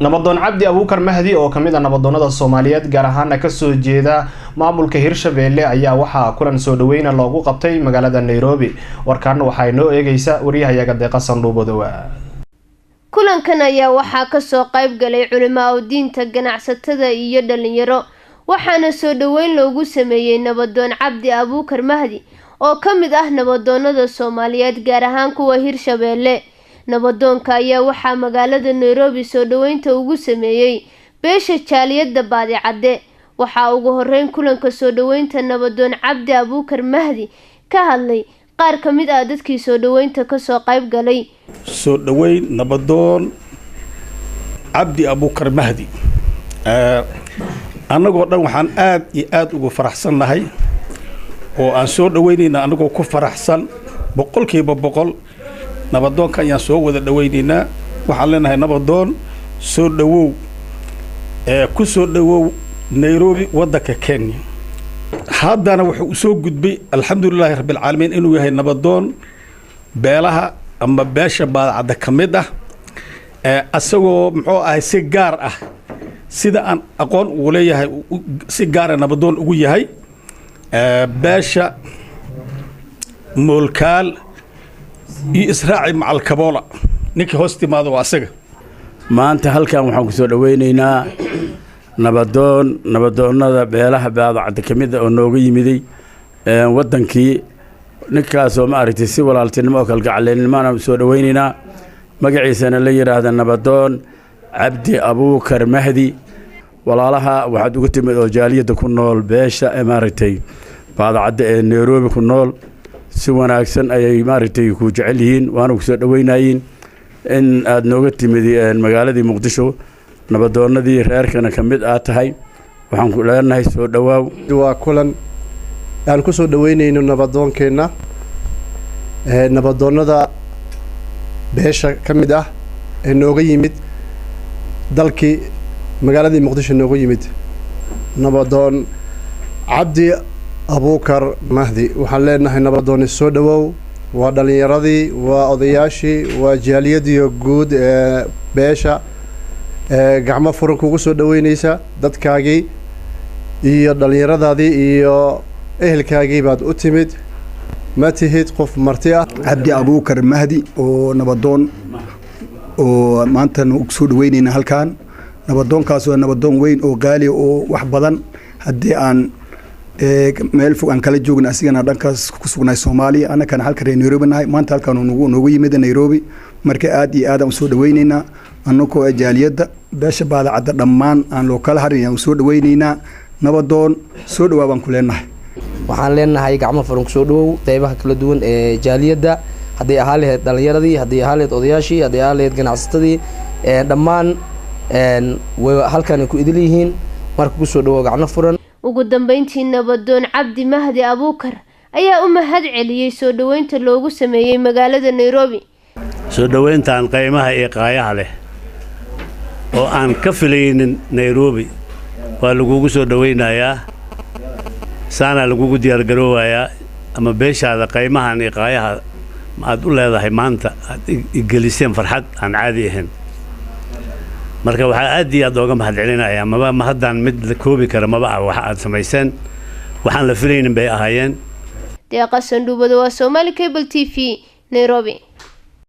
nabadoon cabdi abuukar mahdi oo kamid ah nabadoonada Soomaaliyeed gaar ahaan ka soo jeeda maamulka Hirshabeelle ayaa waxa kulan soo dhaweyn loogu qabtay magaalada Nairobi warkaan waxa ay noo eegaysaa wariyahayaga Deeqa Sandhuubodowa kulankan ayaa waxa ka soo qayb galay culimada diinta ganacsatada iyo dhalinyaro waxaana soo dhaweyn loogu sameeyay nabadoon cabdi abuukar mahdi oo kamid ah nabadoonada Soomaaliyeed gaar ahaan kuwa Hirshabeelle nabadoonka ayaa waxa magaalada Nairobi soo dhaweynta ugu sameeyay beesha jaaliyada Baadicadde waxa ugu horeyn kulanka soo dhaweynta nabadoon cabdi abuukar mahdi ka hadlay qaar kamid ah dadkii soo dhaweynta ka soo qayb galay soo dhaweyn nabadoon cabdi abuukar mahdi anagoo dhan waxaan aad iyo aad ugu faraxsanahay oo aan soo dhaweynayna anagoo ku faraxsan boqolkiiba boqol nabadoonka ayaan soo wada dhaweynaynaa waxaan leenahay nabadoon soo dhawow ku soo dhawow Nairobi wadanka Kenya haddana wuxuu soo gudbay alxamdulilaahi rabbil caalamiin inuu yahay nabadoon beelaha ama beesha Baadicadde kamid ah asagoo muxuu ahay si gaar ah sida aan aqoon u leeyahay si gaar ah nabadoon ugu yahay beesha mulkaal israaci macal kaboola ninkii hoos timaado asaga maanta halkan waxaan ku soo dhaweynaynaa nabadoonada beelaha Baadicadde kamid oo nooga yimiday wadankii ninkaas oo ma aragtay si walaaltinimo oo kalgacaleynimo soo dhaweynaynaa magaciisana la yiraahdo nabadoon cabdi abuukar mahdi walaalaha waxaad ugu timid oo jaaliyada ku nool beesha ma aragtay Baadicadde ee Nairobi ku nool si wanaagsan ayay maaragtay ku jecel yihiin waana ku soo dhaweynayeen in aad nooga timid magaaladii Muqdisho nabadoonadii reerkana kamid ah tahay waxaan ku leenahay soo dhawaaw waa kulan aan ku soo dhaweynayno nabadoonkeenna nabadoonada beesha kamid ah ee nooga yimid dalkii magaaladii Muqdisho nooga yimid nabadoon cabdi abuukar mahdi waxaan leenahay nabadoon soo dhawow waa dhalinyaradii waa odayaashii waa jaaliyadii guud ee beesha gacmo furan kugu soo dhaweynaysa dadkaagii iyo dhalinyaradaadii iyo ehelkaagii baad u timid ma tihid qof marti ah cabdi abuukar mahdi oo nabadoon oo maanta soo dhaweynayna halkaan nabadoonkaas waa nabadoon weyn oo qaali oo wax badan haddii aan meel fog aan kala joogna asigana dhankaas ku sugnay Soomaaliya anakana halka reer Nairobi nahay maanta halkan noogu yimid Nairobi marka aad iyo aad aan soo dhaweynaynaa annagoo jaaliyada beesha Baadicadde dhammaan aan loo kala harin aan soo dhaweynaynaa nabadoon soo dhawaabaan ku leenahay waxaan leenahay gacmo furan soo dhawow qaybaha kala duwan ee jaaliyada haddii ahaaleed dhalinyaradii haddii ahaaleed odayaashii haddii ahaaleed ganacsatadii dhammaan halkan ku idil yihiin marka ku soo dhawow gacmo furan ugu dambeyntii nabadoon cabdi mahdi abuukar ayaa u mahad celiyay soo dhaweynta loogu sameeyay magaalada Nairobi soo dhaweyntan qiimaha iyo qaayaha leh oo aan ka filaynin Nairobi waa lagu soo dhaweynayaa saana lagu diyaar garoowayaa ama beeshaada qiimahan iyo qaayaha aad u leedahay maanta aad igeliseen farxad aan caadi ahayn marka waxa aad iyo aad uga mahad celinayaa ma haddaan mid la koobi kara maba waxa aad samayseen waxaan la filaynin bay ahaayeen Deeqa Sandhuubodowa Somali Cable TV Nairobi.